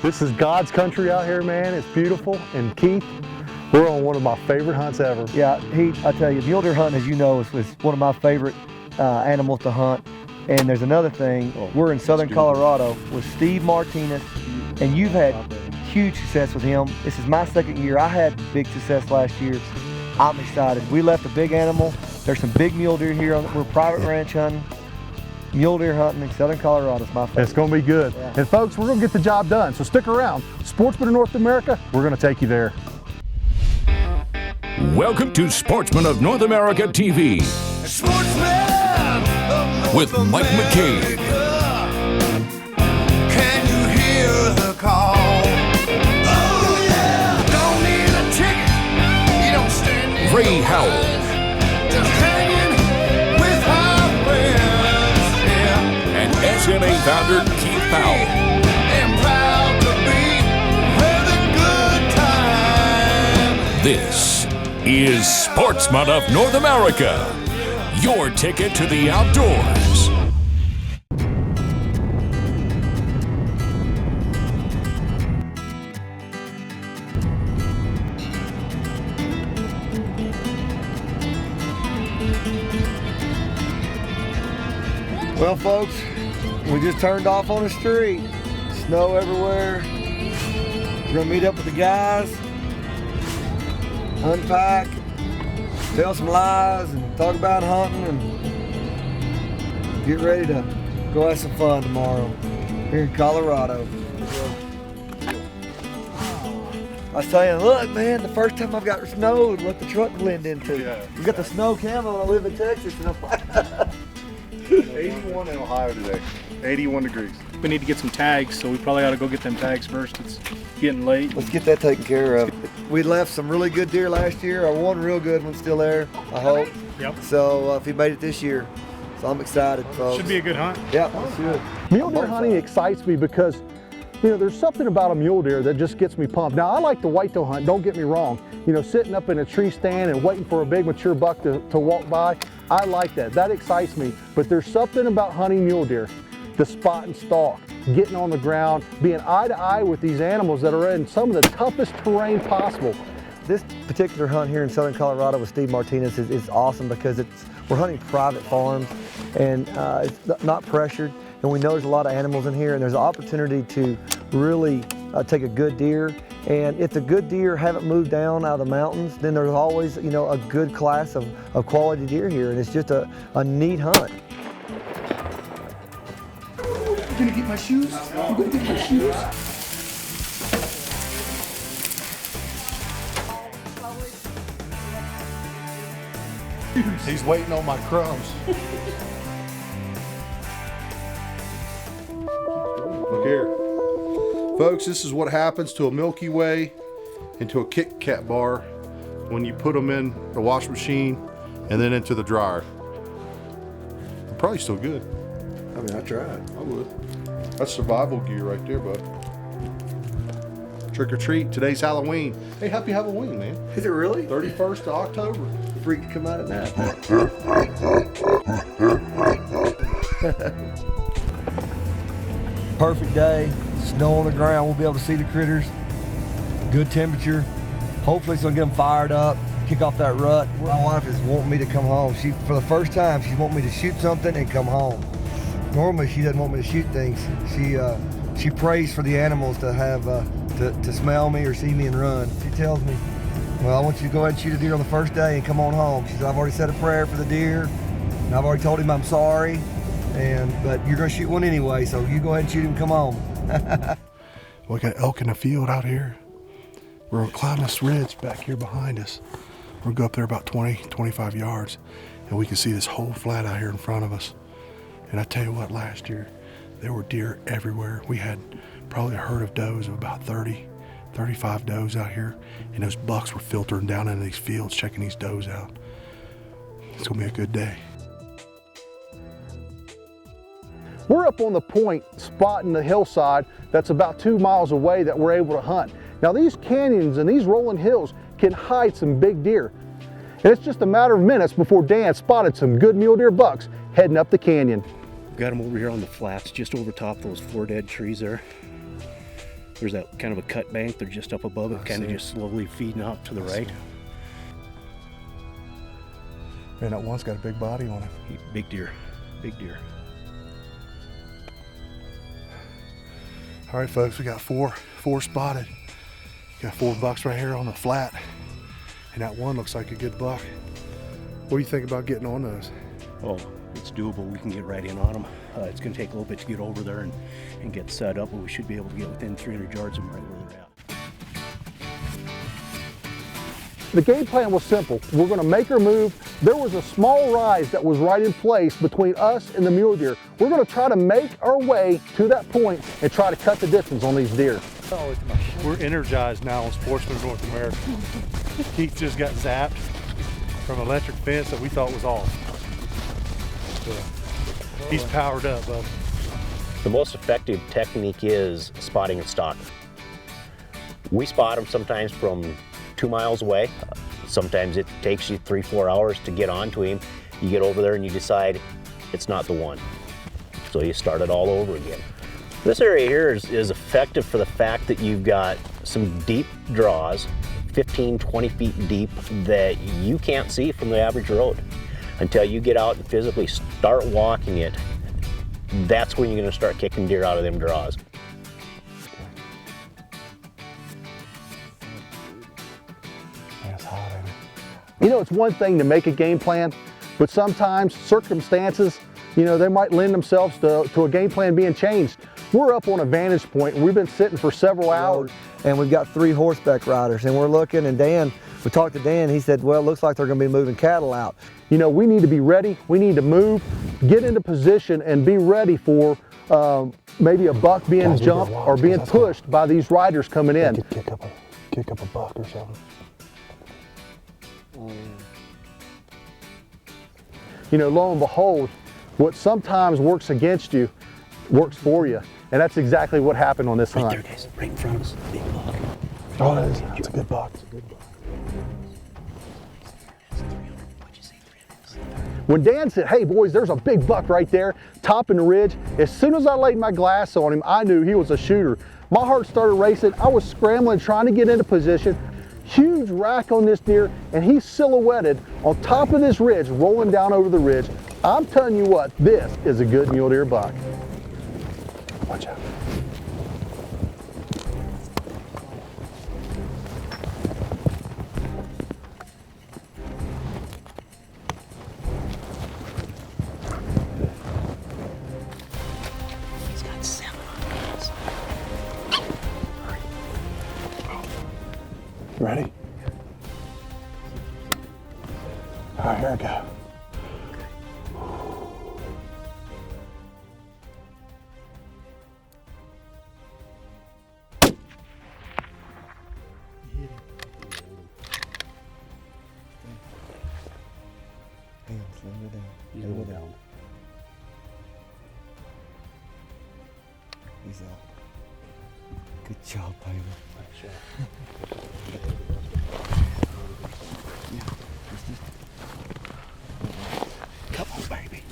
This is God's country out here, man. It's beautiful. And Keith, we're on one of my favorite hunts ever. Yeah, I tell you, mule deer hunting, as you know, is one of my favorite animals to hunt. And there's another thing, we're in southern Colorado with Steve Martinez, and you've had huge success with him. This is my second year. I had big success last year. I'm excited. We left a big animal. There's some big mule deer here. We're private ranch hunting. Mule deer hunting in southern Colorado is my favorite. It's going to be good. Yeah. And folks, we're going to get the job done. So stick around. Sportsman of North America, we're going to take you there. Welcome to Sportsman of North America TV with Mike McCabe. Can you hear the call? Oh yeah! Don't need a ticket. You don't stand in Ray Howell. just hanging with our friends. Yeah. And SMA founder Keith Powell. And proud to be where the good times. This is Sportsman of North America, your ticket to the outdoors. Well, folks, we just turned off on the street. Snow everywhere. We're gonna meet up with the guys, unpack, tell some lies, and talk about hunting, and get ready to go have some fun tomorrow here in Colorado. I was telling you, look, man, the first time I've got snow to let the truck blend into. Yeah. We got the snow camo, and I live in Texas, and I'm like, 81 in Ohio today. 81 degrees. We need to get some tags, so we probably ought to go get them tags first. It's getting late. let's get that taken care of. We left some really good deer last year. Our one real good one's still there, I hope. Yep. So if he made it this year, so I'm excited, folks. Should be a good hunt. Yeah, let's do it. Mule deer hunting excites me because, you know, there's something about a mule deer that just gets me pumped. Now, I like the whitetail hunt, don't get me wrong. You know, sitting up in a tree stand and waiting for a big mature buck to walk by, I like that. That excites me. But there's something about hunting mule deer, the spot and stalk, getting on the ground, being eye to eye with these animals that are in some of the toughest terrain possible. This particular hunt here in southern Colorado with Steve Martinez is awesome because we're hunting private farms, and it's not pressured, and we know there's a lot of animals in here, and there's an opportunity to really take a good deer. And if the good deer haven't moved down out of the mountains, then there's always, you know, a good class of quality deer here, and it's just a neat hunt. I'm gonna get my shoes. I'm gonna get my shoes. He's waiting on my crumbs. Look here. Folks, this is what happens to a Milky Way and to a Kit Kat bar when you put them in the washing machine and then into the dryer. They're probably still good. I mean, I tried. I would. That's survival gear right there, bud. Trick or treat. Today's Halloween. Hey, happy Halloween, man. Is it really? 31st of October. Freak come out at night. Perfect day, snow on the ground, we'll be able to see the critters, good temperature. Hopefully it's gonna get them fired up, kick off that rut. My wife is wanting me to come home. For the first time, she's wanting me to shoot something and come home. Normally she doesn't want me to shoot things. She prays for the animals to have, to smell me or see me and run. She tells me, well, I want you to go ahead and shoot a deer on the first day and come on home. She said, I've already said a prayer for the deer, and I've already told him I'm sorry, but you're gonna shoot one anyway, so you go ahead and shoot him and come home. We got elk in the field out here. We're gonna climb this ridge back here behind us. We're gonna go up there about 20, 25 yards, and we can see this whole flat out here in front of us. And I tell you what, last year, there were deer everywhere. We had probably a herd of does of about 30, 35 does out here, and those bucks were filtering down into these fields, checking these does out. It's gonna be a good day. We're up on the point spotting the hillside that's about 2 miles away that we're able to hunt. Now these canyons and these rolling hills can hide some big deer. And it's just a matter of minutes before Dan spotted some good mule deer bucks heading up the canyon. Got them over here on the flats, just over top those 4 dead trees there. There's that kind of a cut bank. They're just up above it, kind of just slowly feeding out to the right. Man, that one's got a big body on it. Big deer, big deer. All right, folks, we got four spotted. Got 4 bucks right here on the flat. And that one looks like a good buck. What do you think about getting on those? Oh, it's doable. We can get right in on them. It's going to take a little bit to get over there and get set up, but we should be able to get within 300 yards of them right where they're at. The game plan was simple. We're going to make her move. There was a small rise that was right in place between us and the mule deer. We're going to try to make our way to that point and try to cut the distance on these deer. We're energized now on Sportsman of North America. Keith just got zapped from an electric fence that we thought was off. So he's powered up, bud. The most effective technique is spotting and stalking. We spot them sometimes from 2 miles away. Sometimes it takes you 3-4 hours to get onto him. You get over there and you decide it's not the one. So you start it all over again. This area here is effective for the fact that you've got some deep draws, 15-20 feet deep, that you can't see from the average road. Until you get out and physically start walking it, that's when you're going to start kicking deer out of them draws. That's hot, ain't it? You know, it's one thing to make a game plan, but sometimes circumstances, you know, they might lend themselves to a game plan being changed. We're up on a vantage point and we've been sitting for several hours. And we've got 3 horseback riders, and we're looking, and we talked to Dan, he said, well, it looks like they're gonna be moving cattle out. You know, we need to be ready, we need to move, get into position and be ready for maybe a buck being jumped or being pushed by these riders coming in. Kick up a buck or something. You know, lo and behold, what sometimes works against you works for you. And that's exactly what happened on this hunt. Right there, guys, right in front of us. Big buck. Oh, that's a good buck. When Dan said, hey boys, there's a big buck right there, topping the ridge, as soon as I laid my glass on him, I knew he was a shooter. My heart started racing. I was scrambling, trying to get into position. Huge rack on this deer, and he's silhouetted on top of this ridge, rolling down over the ridge. I'm telling you what, this is a good mule deer buck. Watch out. He's got 7 on us. Ready? All right, here I go. He's a little down. He's out. Good job, baby. Come on, baby.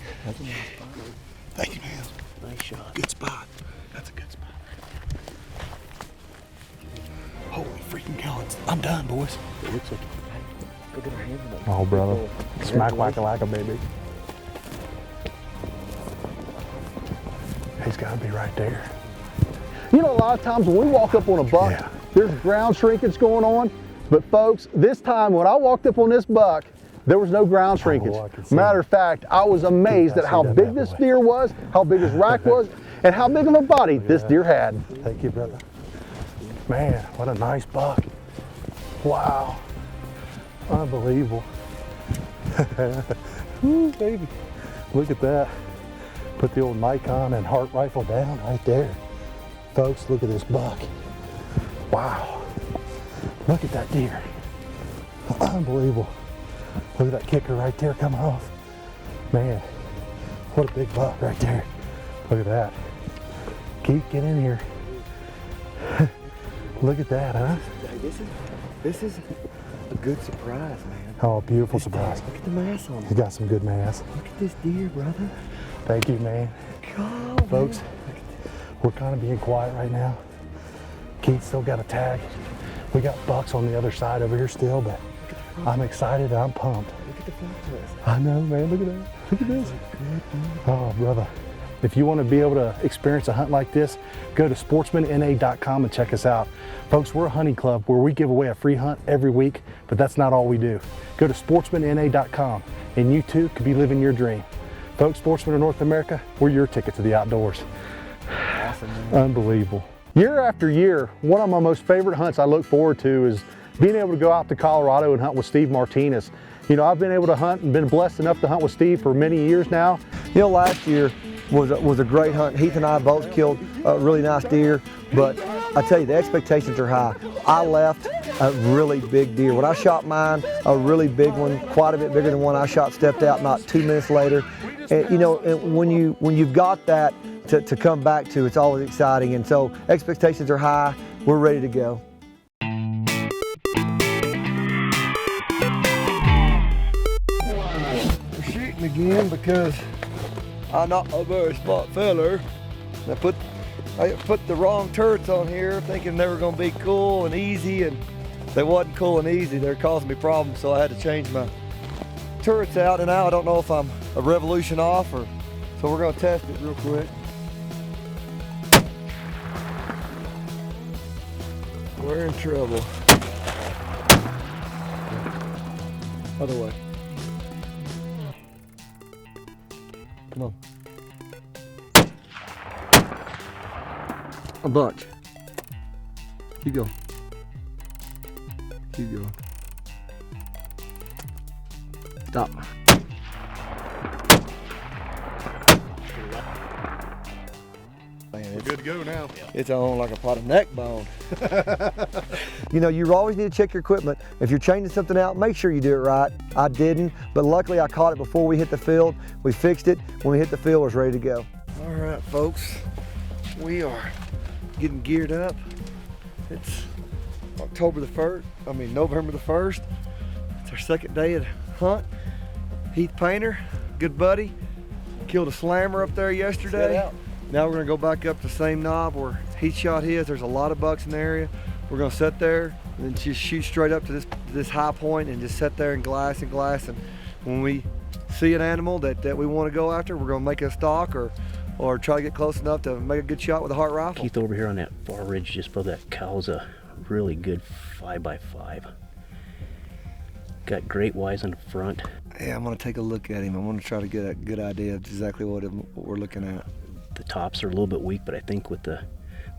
Thank you, man. Nice shot. Good spot. That's a good spot. Holy freaking cow. I'm done, boys. It looks like look at our hands. Oh, brother. Smack whack-a-lacka, baby. He's got to be right there. You know, a lot of times when we walk up on a buck, there's ground shrinkage going on. But folks, this time when I walked up on this buck, there was no ground shrinkage. Matter of fact, I was amazed at how big this deer was, how big his rack was, and how big of a body this deer had. Thank you, brother. Man, what a nice buck. Wow. Unbelievable. Ooh, baby. Look at that. Put the old Nikon and Hart rifle down right there. Folks, look at this buck. Wow. Look at that deer. Unbelievable. Look at that kicker right there coming off. Man, what a big buck right there. Look at that. Keith, get in here. Look at that, huh? This is a good surprise, man. Oh, beautiful surprise. Look at the mass on He's him. got some good mass. Look at this deer, brother. Thank you, man. God, Folks, we're kind of being quiet right now. Keith still got a tag. We got bucks on the other side over here still, but I'm excited. I'm pumped. Look at the flat test. I know, man. Look at that. Look at this. Oh, brother. If you want to be able to experience a hunt like this, go to sportsmanna.com and check us out. Folks, we're a hunting club where we give away a free hunt every week, but that's not all we do. Go to sportsmanna.com and you too could be living your dream. Folks, Sportsman of North America, we're your ticket to the outdoors. Awesome, man. Unbelievable. Year after year, one of my most favorite hunts I look forward to is being able to go out to Colorado and hunt with Steve Martinez. You know, I've been able to hunt and been blessed enough to hunt with Steve for many years now. You know, last year was a great hunt. Heath and I both killed a really nice deer, but I tell you, the expectations are high. I left a really big deer. When I shot mine, a really big one, quite a bit bigger than one I shot, stepped out not 2 minutes later. And, you know, when you've got that to come back to, it's always exciting. And so expectations are high. We're ready to go. We're shooting again because I'm not a very smart feller. I put the wrong turrets on here thinking they were going to be cool and easy, and they wasn't cool and easy. They're causing me problems, so I had to change my turrets out, and now I don't know if I'm a revolution off or, so we're going to test it real quick. We're in trouble. Other way. Come on. A bunch. Keep going. Keep going. Stop. Man, We're good to go now. It's on like a pot of neck bone. You know, you always need to check your equipment. If you're changing something out, make sure you do it right. I didn't, but luckily I caught it before we hit the field. We fixed it. When we hit the field, it was ready to go. All right, folks, we are getting geared up. It's November the 1st. It's our second day of the hunt. Heath Painter, good buddy, killed a slammer up there yesterday. Now we're gonna go back up the same knob where he shot his. There's a lot of bucks in the area. We're gonna sit there and then just shoot straight up to this high point and just sit there and glass. And when we see an animal that we want to go after, we're gonna make a stalk or try to get close enough to make a good shot with a Hart rifle. Keith, over here on that far ridge just above that cow's a really good 5x5. Got great wise in the front. Yeah, I'm gonna take a look at him. I want to try to get a good idea of exactly what we're looking at. The tops are a little bit weak, but I think with the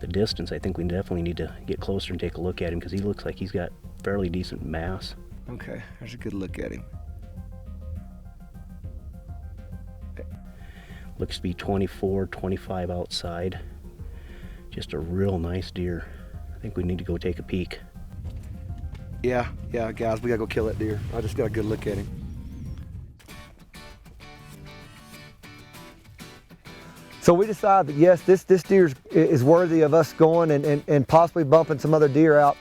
distance, I think we definitely need to get closer and take a look at him because he looks like he's got fairly decent mass. Okay, there's a good look at him. Looks to be 24, 25 outside. Just a real nice deer. I think we need to go take a peek. Yeah, guys, we gotta go kill that deer. I just got a good look at him. So we decided that yes, this deer is worthy of us going and possibly bumping some other deer out.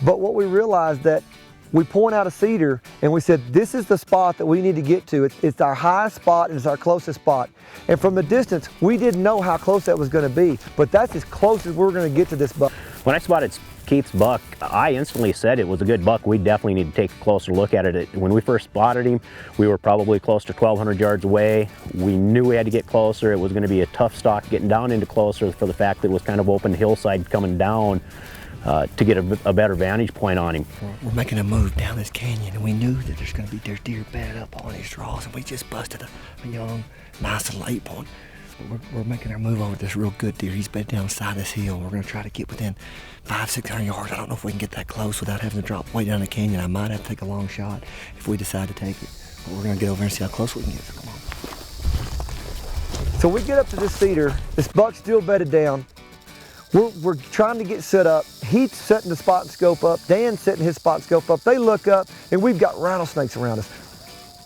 But what we realized that we point out a cedar and we said, this is the spot that we need to get to. It's our highest spot and it's our closest spot. And from the distance, we didn't know how close that was gonna be, but that's as close as we're gonna get to this buck. When I spotted Keith's buck, I instantly said it was a good buck. We definitely need to take a closer look at it. When we first spotted him, we were probably close to 1,200 yards away. We knew we had to get closer. It was going to be a tough stalk getting down into closer for the fact that it was kind of open hillside coming down to get a better vantage point on him. We're making a move down this canyon, and we knew that there's going to be deer bedded up on these draws, and we just busted a young, nice little 8-point. We're making our move over this real good deer. He's bedded down the side of this hill. We're going to try to get within 500-600 yards. I don't know if we can get that close without having to drop way down the canyon. I might have to take a long shot if we decide to take it. But we're going to get over and see how close we can get. So come on. So we get up to this cedar. This buck's still bedded down. We're trying to get set up. He's setting the spot and scope up. Dan's setting his spot and scope up. They look up, and we've got rattlesnakes around us.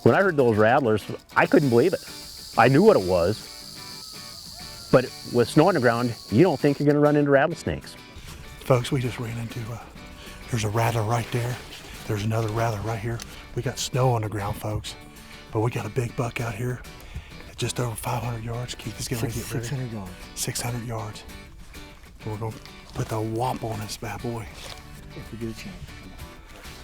When I heard those rattlers, I couldn't believe it. I knew what it was. But with snow on the ground, you don't think you're going to run into rattlesnakes. Folks, we just ran into, there's a rattler right there. There's another rattler right here. We got snow on the ground, folks. But we got a big buck out here at just over 500 yards. Keith is getting ready to get ready. 600 yards. 600 yards. And we're going to put the whop on this bad boy. If we get a chance.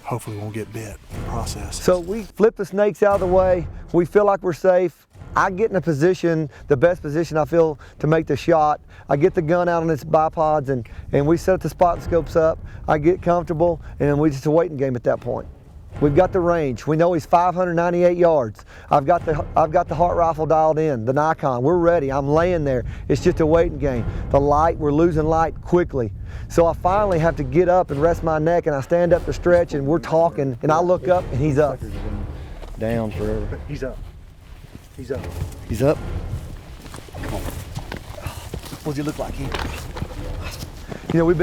Hopefully we won't get bit in the process. So we flip the snakes out of the way. We feel like we're safe. I get in a position, the best position I feel to make the shot. I get the gun out on its bipods and we set the spot and scopes up. I get comfortable and then we just a waiting game at that point. We've got the range. We know he's 598 yards. I've got the Hart rifle dialed in, the Nikon. We're ready. I'm laying there. It's just a waiting game. The light, we're losing light quickly. So I finally have to get up and rest my neck, and I stand up to stretch, and we're talking, and I look up, and he's up. Down forever. He's up. He's up. He's up. Come on. What does he look like? You know, we've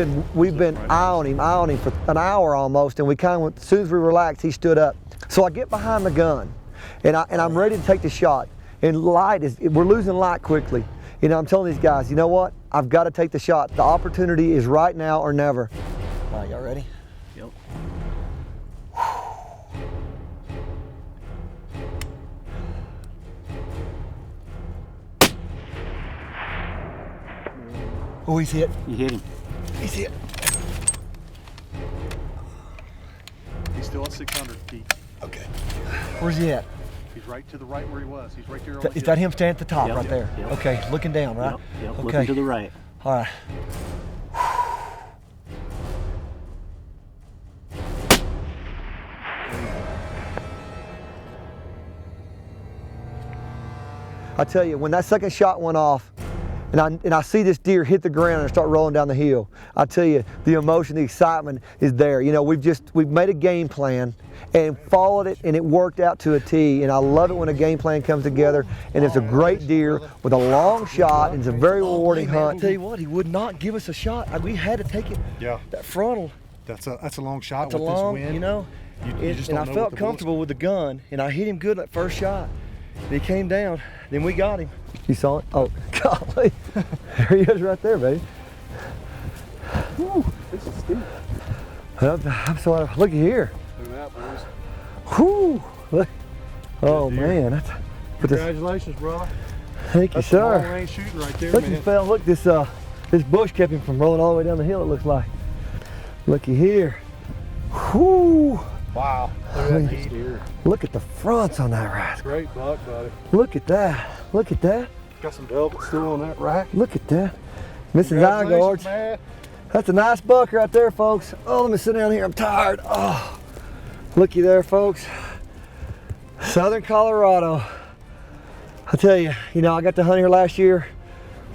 been eye on him for an hour almost, and we kind of, as soon as we relaxed, he stood up. So I get behind the gun, and I'm ready to take the shot. And we're losing light quickly. You know, I'm telling these guys, you know what? I've got to take the shot. The opportunity is right now or never. All right, y'all ready? Yep. Oh, he's hit. You hit him. He's hit. He's still at 600 feet. Okay. Where's he at? He's right to the right where he was. He's right there. Is that him standing at the top Yep. right there? Yep. Okay, looking down, right? Yep. Okay. Looking to the right. All right. I tell you, when that second shot went off, and I see this deer hit the ground and start rolling down the hill, I tell you, the emotion, the excitement is there. You know, we've made a game plan and followed it, and it worked out to a T. And I love it when a game plan comes together, and it's a great deer with a long shot, and it's a very rewarding hunt. I tell you what, he would not give us a shot. We had to take it. Yeah. That frontal. That's a long shot It's a with long, this wind. you know. You just And don't I know felt what the bullets- comfortable with the gun, and I hit him good that first shot. And he came down, then we got him. You saw it? Oh, golly. There he is right there, baby. Whew, this is steep. I'm sorry. Look at here. Look at that, boys. Whew. Look. Oh, man. That's, Congratulations, brother. thank you, That's some long sir. range shooting right there, Look, man. he fell. Look, this bush kept him from rolling all the way down the hill, it looks like. Looky here. Whew. Wow. Look at that deer. Look at the fronts on that rascal. Great buck, buddy. Look at that. Look at that. Got some velvet still on that rack. Look at that. Mrs. Congratulations, Nygaards. man. That's a nice buck right there, folks. Oh, let me sit down here. I'm tired. Oh, looky there, folks. Southern Colorado. I tell you, you know, I got to hunt here last year.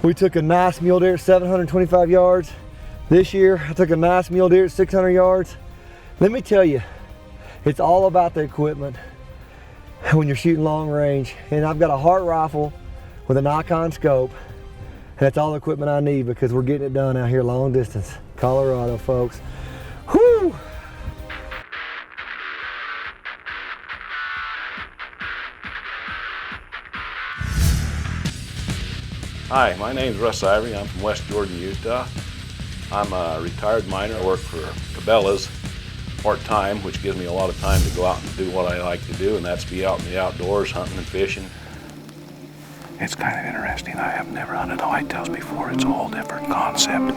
We took a nice mule deer at 725 yards. This year, I took a nice mule deer at 600 yards. Let me tell you, it's all about the equipment when you're shooting long range. And I've got a Hart rifle with a Nikon scope. And that's all the equipment I need because we're getting it done out here long distance. Colorado, folks. Whoo! Hi, my name's Russ Ivory. I'm from West Jordan, Utah. I'm a retired miner. I work for Cabela's part-time, which gives me a lot of time to go out and do what I like to do, and that's be out in the outdoors, hunting and fishing. It's kind of interesting. I have never hunted whitetails before. It's a whole different concept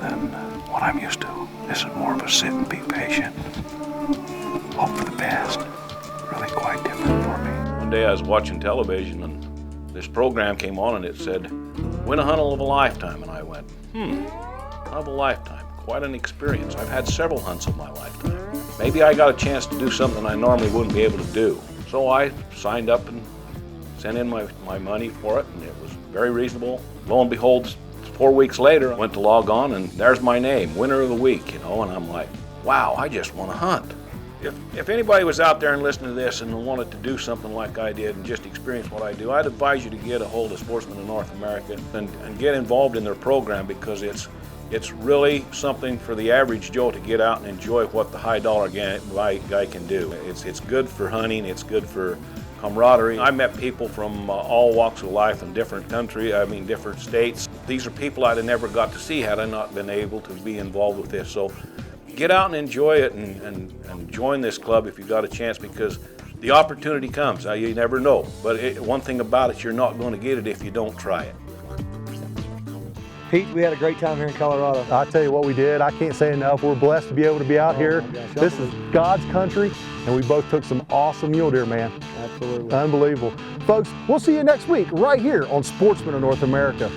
than what I'm used to. This is more of a sit and be patient, hope for the best. Really quite different for me. One day I was watching television and this program came on and it said, win a hunt of a lifetime. And I went, of a lifetime, quite an experience. I've had several hunts of my lifetime. Maybe I got a chance to do something I normally wouldn't be able to do. So I signed up and sent in my money for it, and it was very reasonable. Lo and behold, 4 weeks later, I went to log on, and there's my name, winner of the week, you know, and I'm like, wow, I just won a hunt. If anybody was out there and listening to this and wanted to do something like I did and just experience what I do, I'd advise you to get a hold of Sportsmen of North America and get involved in their program, because it's really something for the average Joe to get out and enjoy what the high dollar guy can do. It's good for hunting, it's good for camaraderie. I met people from all walks of life in different different states. These are people I'd have never got to see had I not been able to be involved with this. So get out and enjoy it and join this club if you got a chance, because the opportunity comes. Now, you never know, but one thing about it, you're not going to get it if you don't try it. Pete, we had a great time here in Colorado. I tell you what we did. I can't say enough. We're blessed to be able to be out here. my gosh, This is God's country, and we both took some awesome mule deer, man. Absolutely. Unbelievable. Folks, we'll see you next week right here on Sportsman of North America.